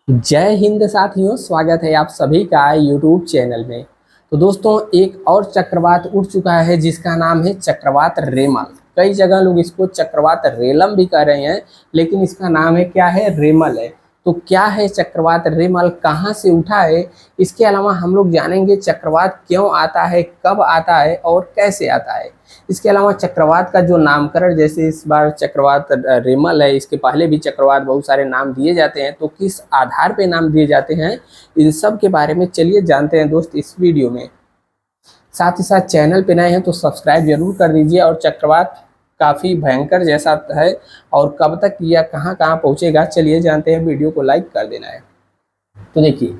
जय हिंद साथियों, स्वागत है आप सभी का यूट्यूब चैनल में। तो दोस्तों, एक और चक्रवात उठ चुका है जिसका नाम है चक्रवात रेमल। कई जगह लोग इसको चक्रवात रेलम भी कह रहे हैं, लेकिन इसका नाम है क्या है, रेमल है। तो क्या है चक्रवात रेमल, कहाँ से उठा है, इसके अलावा हम लोग जानेंगे चक्रवात क्यों आता है, कब आता है और कैसे आता है। इसके अलावा चक्रवात का जो नामकरण, जैसे इस बार चक्रवात रेमल है, इसके पहले भी चक्रवात बहुत सारे नाम दिए जाते हैं, तो किस आधार पे नाम दिए जाते हैं, इन सब के बारे में चलिए जानते हैं दोस्त इस वीडियो में। साथ ही साथ चैनल पे नए हैं तो सब्सक्राइब जरूर कर दीजिए। और चक्रवात काफ़ी भयंकर जैसा है और कब तक या कहाँ कहाँ पहुँचेगा, चलिए जानते हैं। वीडियो को लाइक कर देना है। तो देखिए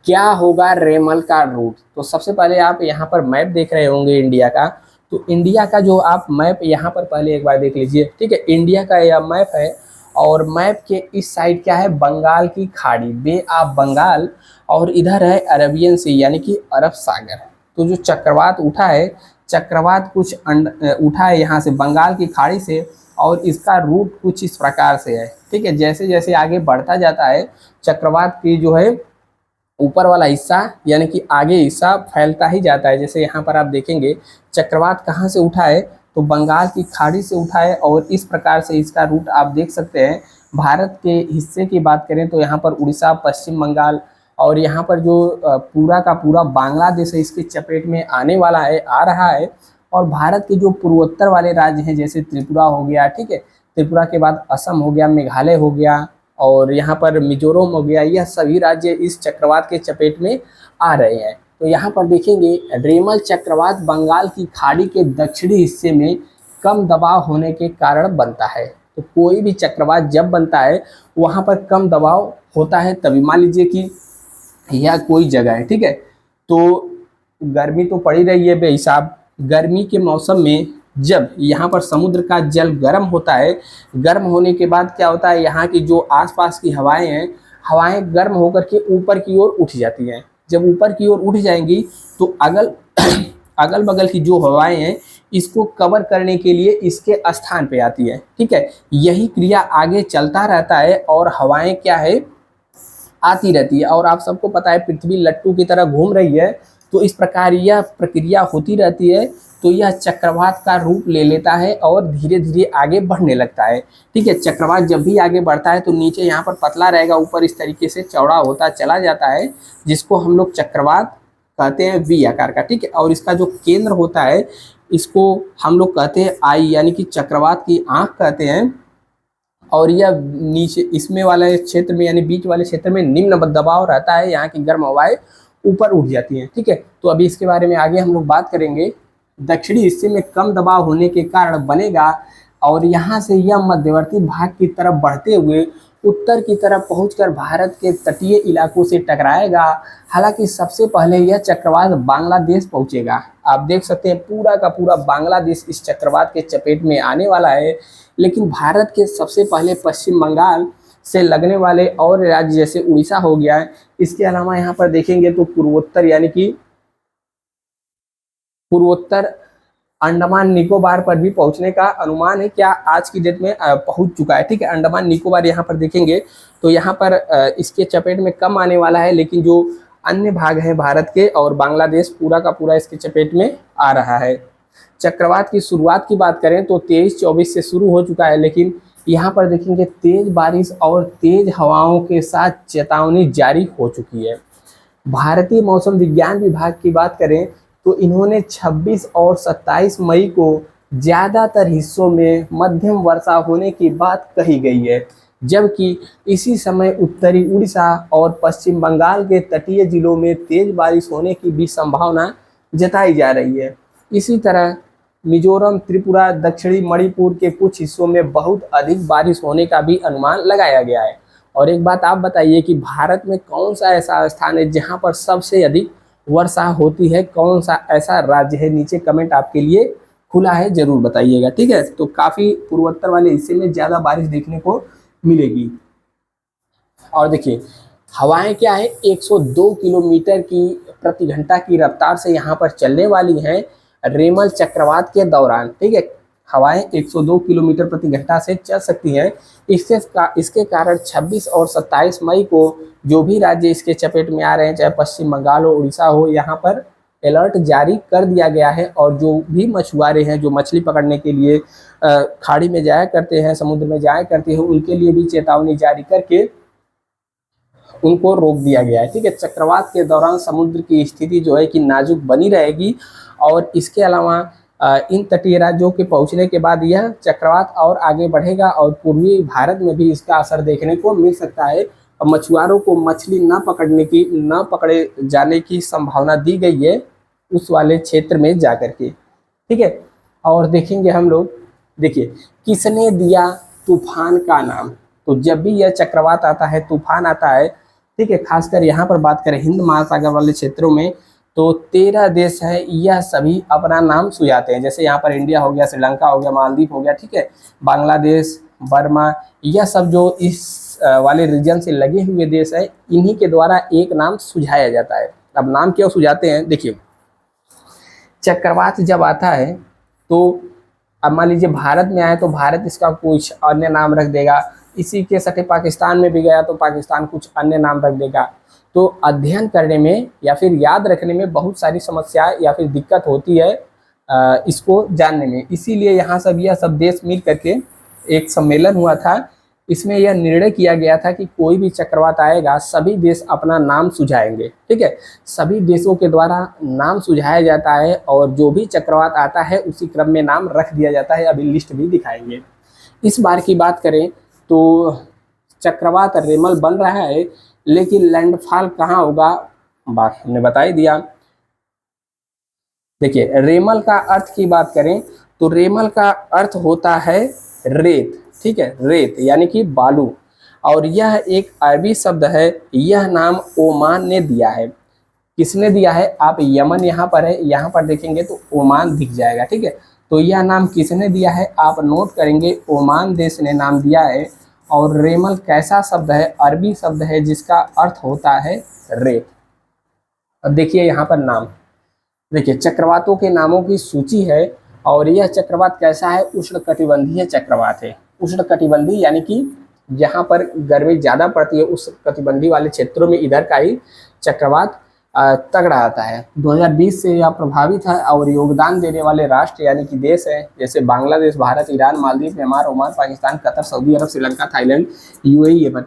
क्या होगा रेमल का रूट। तो सबसे पहले आप यहाँ पर मैप देख रहे होंगे इंडिया का। तो इंडिया का जो आप मैप यहाँ पर पहले एक बार देख लीजिए, ठीक है। इंडिया का यह मैप है और मैप के इस साइड क्या है, बंगाल की खाड़ी, बे ऑफ बंगाल, और इधर है अरबियन सी यानी कि अरब सागर। तो जो चक्रवात उठा है, चक्रवात कुछ उठा है यहाँ से बंगाल की खाड़ी से, और इसका रूट कुछ इस प्रकार से है, ठीक है। जैसे जैसे आगे बढ़ता जाता है चक्रवात की जो है ऊपर वाला हिस्सा यानी कि आगे हिस्सा फैलता ही जाता है। जैसे यहाँ पर आप देखेंगे चक्रवात कहाँ से उठा है, तो बंगाल की खाड़ी से उठा है, और इस प्रकार से इसका रूट आप देख सकते हैं। भारत के हिस्से की बात करें तो यहाँ पर उड़ीसा, पश्चिम बंगाल, और यहाँ पर जो पूरा का पूरा बांग्लादेश है इसके चपेट में आने वाला है, आ रहा है। और भारत के जो पूर्वोत्तर वाले राज्य हैं, जैसे त्रिपुरा हो गया, ठीक है, त्रिपुरा के बाद असम हो गया, मेघालय हो गया, और यहाँ पर मिजोरम हो गया, यह सभी राज्य इस चक्रवात के चपेट में आ रहे हैं। तो यहाँ पर देखेंगे रेमल चक्रवात बंगाल की खाड़ी के दक्षिणी हिस्से में कम दबाव होने के कारण बनता है। तो कोई भी चक्रवात जब बनता है वहाँ पर कम दबाव होता है। तभी मान लीजिए कि यह कोई जगह है, ठीक है, तो गर्मी तो पड़ी रही है बेहिसाब। गर्मी के मौसम में जब यहाँ पर समुद्र का जल गर्म होता है, गर्म होने के बाद क्या होता है, यहाँ की जो आसपास की हवाएं हैं, हवाएं गर्म होकर के ऊपर की ओर उठ जाती हैं। जब ऊपर की ओर उठ जाएंगी तो अगल अगल बगल की जो हवाएं हैं इसको कवर करने के लिए इसके स्थान पे आती है, ठीक है। यही क्रिया आगे चलता रहता है और हवाएं क्या है, आती रहती है। और आप सबको पता है पृथ्वी लट्टू की तरह घूम रही है, तो इस प्रकार यह प्रक्रिया होती रहती है। तो यह चक्रवात का रूप ले लेता है और धीरे धीरे आगे बढ़ने लगता है, ठीक है। चक्रवात जब भी आगे बढ़ता है तो नीचे यहाँ पर पतला रहेगा, ऊपर इस तरीके से चौड़ा होता चला जाता है, जिसको हम लोग चक्रवात कहते हैं, वी आकार का, ठीक है। और इसका जो केंद्र होता है इसको हम लोग कहते हैं आई, यानी कि चक्रवात की आंख कहते हैं। और यह नीचे इसमें वाले क्षेत्र में यानी बीच वाले क्षेत्र में निम्न दबाव रहता है, यहाँ की गर्म हवाएं ऊपर उठ जाती हैं, ठीक है। तो अभी इसके बारे में आगे हम लोग बात करेंगे। दक्षिणी हिस्से में कम दबाव होने के कारण बनेगा, और यहाँ से यह मध्यवर्ती भाग की तरफ बढ़ते हुए उत्तर की तरफ पहुंचकर भारत के तटीय इलाकों से टकराएगा। हालांकि सबसे पहले यह चक्रवात बांग्लादेश पहुंचेगा। आप देख सकते हैं पूरा का पूरा बांग्लादेश इस चक्रवात के चपेट में आने वाला है। लेकिन भारत के सबसे पहले पश्चिम बंगाल से लगने वाले और राज्य जैसे उड़ीसा हो गया है। इसके अलावा यहाँ पर देखेंगे तो पूर्वोत्तर यानी कि पूर्वोत्तर अंडमान निकोबार पर भी पहुंचने का अनुमान है, क्या आज की डेट में पहुंच चुका है, ठीक है। अंडमान निकोबार यहाँ पर देखेंगे तो यहाँ पर इसके चपेट में कम आने वाला है, लेकिन जो अन्य भाग हैं भारत के और बांग्लादेश पूरा का पूरा इसके चपेट में आ रहा है। चक्रवात की शुरुआत की बात करें तो 23-24 से शुरू हो चुका है, लेकिन यहाँ पर देखेंगे तेज बारिश और तेज हवाओं के साथ चेतावनी जारी हो चुकी है। भारतीय मौसम विज्ञान विभाग की बात करें तो इन्होंने 26 और 27 मई को ज़्यादातर हिस्सों में मध्यम वर्षा होने की बात कही गई है, जबकि इसी समय उत्तरी उड़ीसा और पश्चिम बंगाल के तटीय जिलों में तेज बारिश होने की भी संभावना जताई जा रही है। इसी तरह मिजोरम, त्रिपुरा, दक्षिणी मणिपुर के कुछ हिस्सों में बहुत अधिक बारिश होने का भी अनुमान लगाया गया है। और एक बात आप बताइए कि भारत में कौन सा ऐसा स्थान है जहां पर सबसे अधिक वर्षा होती है, कौन सा ऐसा राज्य है, नीचे कमेंट आपके लिए खुला है, जरूर बताइएगा, ठीक है। तो काफ़ी पूर्वोत्तर वाले हिस्से में ज़्यादा बारिश देखने को मिलेगी। और देखिए हवाएं क्या है, 102 किलोमीटर की प्रति घंटा की रफ्तार से यहाँ पर चलने वाली हैं रेमल चक्रवात के दौरान, ठीक है। हवाएं 102 किलोमीटर प्रति घंटा से चल सकती हैं। इसके कारण 26 और 27 मई को जो भी राज्य इसके चपेट में आ रहे हैं, चाहे पश्चिम बंगाल हो, उड़ीसा हो, यहाँ पर अलर्ट जारी कर दिया गया है। और जो भी मछुआरे हैं जो मछली पकड़ने के लिए खाड़ी में जाया करते हैं, समुद्र में जाया करते हैं, उनके लिए भी चेतावनी जारी करके उनको रोक दिया गया है। ठीक है, चक्रवात के दौरान समुद्र की स्थिति जो है कि नाजुक बनी रहेगी। और इसके अलावा इन तटीय राज्यों के पहुंचने के बाद यह चक्रवात और आगे बढ़ेगा और पूर्वी भारत में भी इसका असर देखने को मिल सकता है। और मछुआरों को मछली न पकड़े जाने की संभावना दी गई है उस वाले क्षेत्र में जाकर के। ठीक है, और देखेंगे हम लोग, देखिए किसने दिया तूफान का नाम। तो जब भी यह चक्रवात आता है, तूफान आता है, ठीक है, खासकर यहाँ पर बात करें हिंद महासागर वाले क्षेत्रों में, तो 13 देश हैं, यह सभी अपना नाम सुझाते हैं। जैसे यहाँ पर इंडिया हो गया, श्रीलंका हो गया, मालदीव हो गया, ठीक है, बांग्लादेश, बर्मा, यह सब जो इस वाले रीजन से लगे हुए देश है, इन्हीं के द्वारा एक नाम सुझाया जाता है। अब नाम क्यों सुझाते हैं, देखिए चक्रवात जब आता है तो अब मान लीजिए भारत में आए तो भारत इसका कुछ अन्य नाम रख देगा, इसी के सटे पाकिस्तान में भी गया तो पाकिस्तान कुछ अन्य नाम रख देगा। तो अध्ययन करने में या फिर याद रखने में बहुत सारी समस्या या फिर दिक्कत होती है इसको जानने में। इसीलिए यहाँ सब यह सब देश मिल करके एक सम्मेलन हुआ था, इसमें यह निर्णय किया गया था कि कोई भी चक्रवात आएगा सभी देश अपना नाम सुझाएंगे। ठीक है, सभी देशों के द्वारा नाम सुझाया जाता है और जो भी चक्रवात आता है उसी क्रम में नाम रख दिया जाता है। अभी लिस्ट भी दिखाएंगे। इस बार की बात करें तो चक्रवात रेमल बन रहा है, लेकिन लैंडफॉल कहाँ होगा बात हमने बता ही दिया। देखिए रेमल का अर्थ की बात करें तो रेमल का अर्थ होता है रेत। ठीक है, रेत यानी कि बालू, और यह एक अरबी शब्द है। यह नाम ओमान ने दिया है। किसने दिया है, आप यमन यहाँ पर है, यहाँ पर देखेंगे तो ओमान दिख जाएगा। ठीक है, तो यह नाम किसने दिया है आप नोट करेंगे, ओमान देश ने नाम दिया है। और रेमल कैसा शब्द है, अरबी शब्द है जिसका अर्थ होता है रेत। अब देखिए यहाँ पर नाम, देखिए चक्रवातों के नामों की सूची है और यह चक्रवात कैसा है, उष्णकटिबंधीय चक्रवात है। उष्णकटिबंधीय यानी कि जहाँ पर गर्मी ज़्यादा पड़ती है उस कटिबंधी वाले क्षेत्रों में इधर का ही चक्रवात तगड़ा आता है। 2020 से यह प्रभावित है और योगदान देने वाले राष्ट्र यानी कि देश हैं जैसे Bangladesh, Bharat, Iran, Maldives, Myanmar, Oman, Pakistan, Qatar, Saudi Arab, Sri Lanka, Thailand, UAE, Yemen,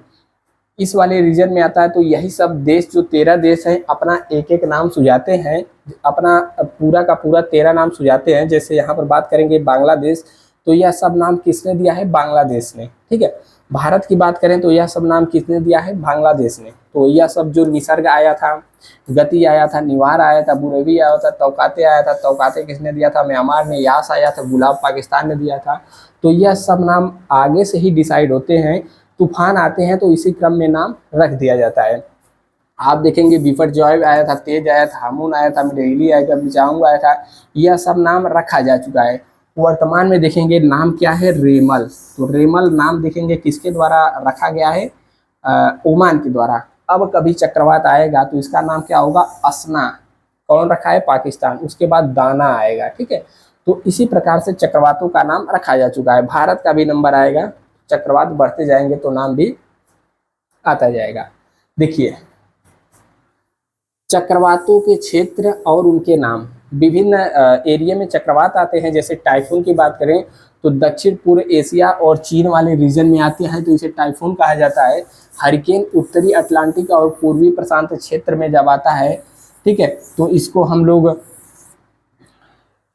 इस वाले रीजन में आता है। तो यही सब देश जो 13 देश हैं अपना एक एक नाम सुझाते हैं, अपना पूरा का पूरा 13 नाम सुझाते हैं। जैसे यहाँ पर बात करेंगे बांग्लादेश, तो यह सब नाम किसने दिया है, बांग्लादेश ने। ठीक है, भारत की बात करें तो यह सब नाम किसने दिया है, बांग्लादेश ने। तो यह सब जो निसर्ग आया था, गति आया था, निवार आया था, बुरेवी आया था, तौकाते आया था, तौकाते किसने दिया था, म्यांमार ने, यास आया था, गुलाब पाकिस्तान ने दिया था। तो यह सब नाम आगे से ही डिसाइड होते हैं। तूफान आते हैं तो इसी क्रम में नाम रख दिया जाता है। आप देखेंगे बिपरजॉय आया था, तेज आया था, हामून आया था, मिडेली आया था, बिचांग आया था, यह सब नाम रखा जा चुका है। वर्तमान में देखेंगे नाम क्या है, रेमल। तो रेमल नाम देखेंगे किसके द्वारा रखा गया है, ओमान के द्वारा। अब कभी चक्रवात आएगा तो इसका नाम क्या होगा, असना। कौन रखा है, पाकिस्तान। उसके बाद दाना आएगा। ठीक है, तो इसी प्रकार से चक्रवातों का नाम रखा जा चुका है। भारत का भी नंबर आएगा, चक्रवात बढ़ते जाएंगे तो नाम भी आता जाएगा। देखिए चक्रवातों के क्षेत्र और उनके नाम, विभिन्न एरिया में चक्रवात आते हैं। जैसे टाइफून की बात करें तो दक्षिण पूर्व एशिया और चीन वाले रीजन में आते हैं तो इसे टाइफून कहा जाता है। हरिकेन उत्तरी अटलांटिक और पूर्वी प्रशांत क्षेत्र में जब आता है, ठीक है, तो इसको हम लोग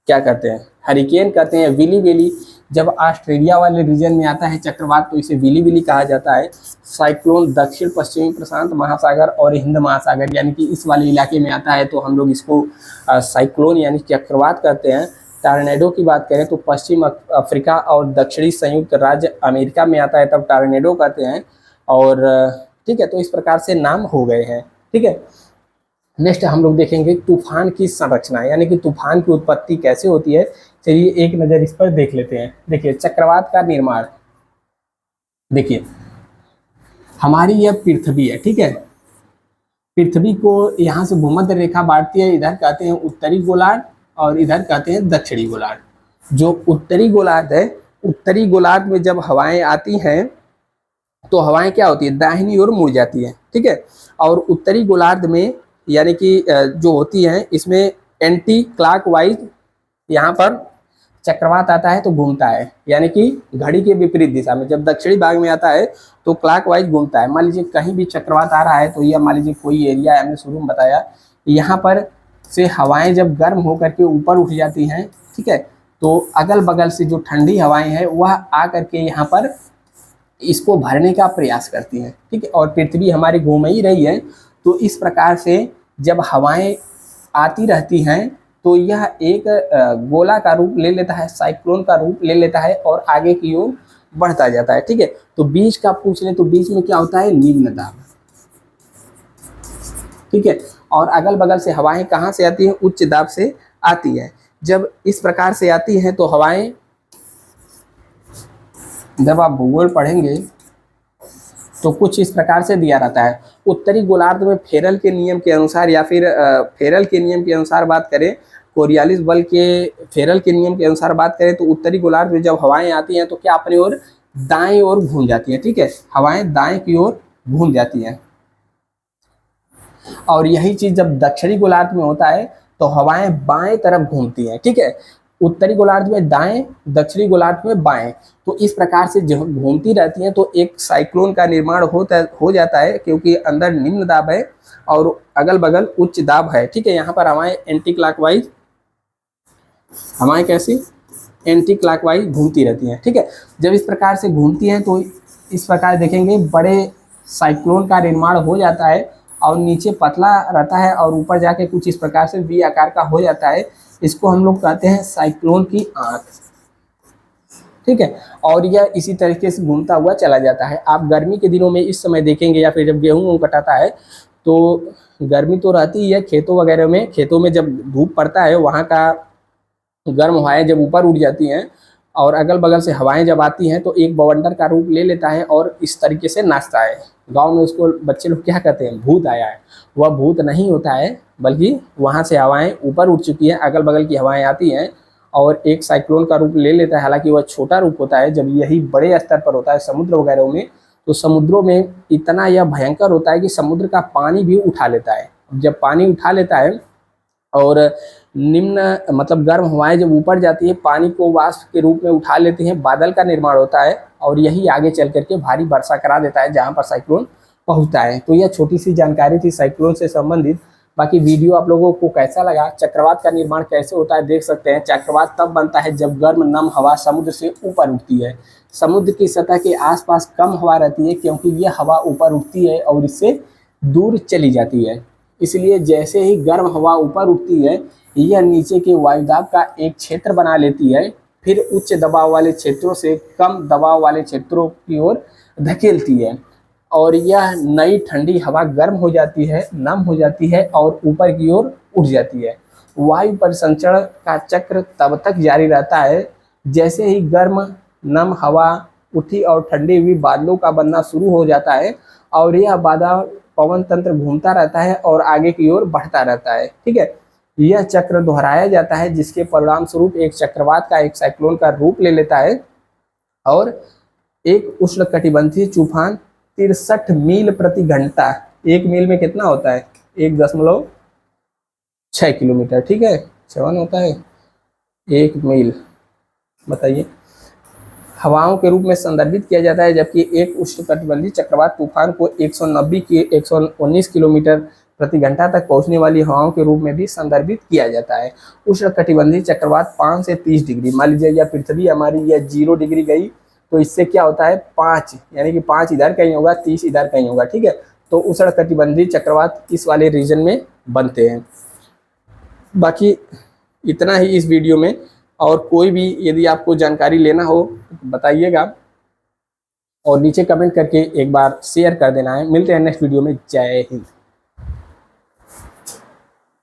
क्या कहते हैं, हरिकेन कहते हैं। विली विली जब ऑस्ट्रेलिया वाले रीजन में आता है चक्रवात तो इसे विली विली कहा जाता है। साइक्लोन दक्षिण पश्चिमी प्रशांत महासागर और हिंद महासागर यानी कि इस वाले इलाके में आता है तो हम लोग इसको साइक्लोन यानी चक्रवात कहते हैं। टॉर्नेडो की बात करें तो पश्चिम अफ्रीका और दक्षिणी संयुक्त राज्य अमेरिका में आता है तब टॉर्नेडो कहते हैं। और ठीक है, तो इस प्रकार से नाम हो गए हैं। ठीक है, नेक्स्ट हम लोग देखेंगे तूफान की संरचना यानी कि तूफान की उत्पत्ति कैसे होती है। चलिए एक नज़र इस पर देख लेते हैं। देखिए चक्रवात का निर्माण, देखिए हमारी यह पृथ्वी है। ठीक है, पृथ्वी को यहाँ से भूमध्य रेखा बांटती है, इधर कहते हैं उत्तरी गोलार्ध और इधर कहते हैं दक्षिणी गोलार्ध। जो उत्तरी गोलार्ध है, उत्तरी गोलार्ध में जब हवाएं आती हैं तो हवाएं क्या होती है, दाहिनी ओर मुड़ जाती है, ठीक है। और उत्तरी गोलार्ध में यानी कि जो होती है इसमें एंटी क्लॉकवाइज यहाँ पर चक्रवात आता है तो घूमता है, यानी कि घड़ी के विपरीत दिशा में। जब दक्षिणी भाग में आता है तो क्लॉकवाइज घूमता है। मान लीजिए कहीं भी चक्रवात आ रहा है तो यह मान लीजिए कोई एरिया है, हमने शुरू में बताया, यहाँ पर से हवाएं जब गर्म होकर के ऊपर उठ जाती हैं, ठीक है, तो अगल बगल से जो ठंडी हवाएं हैं वह आ करके यहाँ पर इसको भरने का प्रयास करती हैं, ठीक है। और पृथ्वी हमारी घूम ही रही है, तो इस प्रकार से जब हवाएं आती रहती हैं तो यह एक गोला का रूप ले लेता है, साइक्लोन का रूप ले लेता है और आगे की ओर बढ़ता जाता है, ठीक है। तो बीच का पूछ ले तो बीच में क्या होता है, निम्न दाब, ठीक है। और अगल बगल से हवाएं कहाँ से आती हैं, उच्च दाब से आती है। जब इस प्रकार से आती हैं तो हवाएं, जब आप भूगोल पढ़ेंगे तो कुछ इस प्रकार से दिया रहता है। उत्तरी गोलार्ध में फेरल के नियम के अनुसार या फिर फेरल के नियम के अनुसार बात करें, कोरियालिस बल के फेरल के नियम के अनुसार बात करें तो उत्तरी गोलार्ध में जब हवाएं आती हैं तो क्या अपनी ओर दाएं ओर घूम जाती हैं, ठीक है, हवाएं दाएं की ओर घूम जाती हैं। और यही चीज जब दक्षिणी गोलार्ध में होता है तो हवाएं बाएं तरफ घूमती हैं, ठीक है। उत्तरी गोलार्ध में दाएं, दक्षिणी गोलार्ध में बाएं, तो इस प्रकार से जब घूमती रहती हैं तो एक साइक्लोन का निर्माण हो जाता है, क्योंकि अंदर निम्न दाब है और अगल बगल उच्च दाब है, ठीक है। यहाँ पर हवाएं एंटी क्लॉकवाइज, हवाएं कैसी एंटी क्लॉकवाइज घूमती रहती हैं, ठीक है। जब इस प्रकार से घूमती हैं तो इस प्रकार देखेंगे बड़े साइक्लोन का निर्माण हो जाता है और नीचे पतला रहता है और ऊपर जाके कुछ इस प्रकार से वी आकार का हो जाता है। इसको हम लोग कहते हैं साइक्लोन की आंख, ठीक है। और यह इसी तरीके से घूमता हुआ चला जाता है। आप गर्मी के दिनों में इस समय देखेंगे या फिर जब गेहूं कटाता है तो गर्मी तो रहती ही है खेतों वगैरह में, खेतों में जब धूप पड़ता है वहाँ का गर्म हवाएं जब ऊपर उठ जाती हैं और अगल बगल से हवाएं जब आती हैं तो एक बवंडर का रूप ले लेता है और इस तरीके से नाचता है। गांव में उसको बच्चे लोग क्या कहते हैं, भूत आया है। वह भूत नहीं होता है, बल्कि वहाँ से हवाएं ऊपर उठ चुकी हैं, अगल बगल की हवाएं आती हैं और एक साइक्लोन का रूप ले लेता है। हालांकि वह छोटा रूप होता है, जब यही बड़े स्तर पर होता है समुद्र वगैरह में, तो समुद्रों में इतना यह भयंकर होता है कि समुद्र का पानी भी उठा लेता है। जब पानी उठा लेता है और निम्न मतलब गर्म हवाएं जब ऊपर जाती है, पानी को वाष्प के रूप में उठा लेती हैं, बादल का निर्माण होता है और यही आगे चल करके भारी वर्षा करा देता है जहां पर साइक्लोन पहुंचता है। तो यह छोटी सी जानकारी थी साइक्लोन से संबंधित। बाकी वीडियो आप लोगों को कैसा लगा, चक्रवात का निर्माण कैसे होता है देख सकते हैं। चक्रवात तब बनता है जब गर्म नम हवा समुद्र से ऊपर उठती है। समुद्र की सतह के आसपास कम हवा रहती है क्योंकि यह हवा ऊपर उठती है और इससे दूर चली जाती है। इसलिए जैसे ही गर्म हवा ऊपर उठती है यह नीचे के वायुदाब का एक क्षेत्र बना लेती है, फिर उच्च दबाव वाले क्षेत्रों से कम दबाव वाले क्षेत्रों की ओर धकेलती है और यह नई ठंडी हवा गर्म हो जाती है, नम हो जाती है और ऊपर की ओर उठ जाती है। वायु परिसंचरण का चक्र तब तक जारी रहता है जैसे ही गर्म नम हवा उठी और ठंडी हुई बादलों का बनना शुरू हो जाता है और यह बादल पवन तंत्र घूमता रहता है और आगे की ओर बढ़ता रहता है, ठीक है। यह चक्र दोहराया जाता है जिसके परिणाम स्वरूप एक चक्रवात का एक साइक्लोन का रूप ले लेता है और एक उष्णकटिबंधीय तूफान 63 मील प्रति घंटा, 1 मील में कितना होता है 1.6 किलोमीटर, ठीक है, 7 होता है 1 मील, बताइए, हवाओं के रूप में संदर्भित किया जाता है। जबकि एक उष्णकटिबंधीय चक्रवात तूफान को 119 किलोमीटर प्रति घंटा तक पहुंचने वाली हवाओं के रूप में भी संदर्भित किया जाता है। उष्णकटिबंधीय चक्रवात 5 से 30 डिग्री, मान लीजिए या पृथ्वी हमारी यह 0 डिग्री गई तो इससे क्या होता है 5, यानी कि 5 इधर कहीं होगा, 30 इधर कहीं होगा, ठीक है। तो उष्णकटिबंधीय चक्रवात इस वाले रीजन में बनते हैं। बाकी इतना ही इस वीडियो में, और कोई भी यदि आपको जानकारी लेना हो बताइएगा और नीचे कमेंट करके एक बार शेयर कर देना है। मिलते हैं नेक्स्ट वीडियो में। जय हिंद।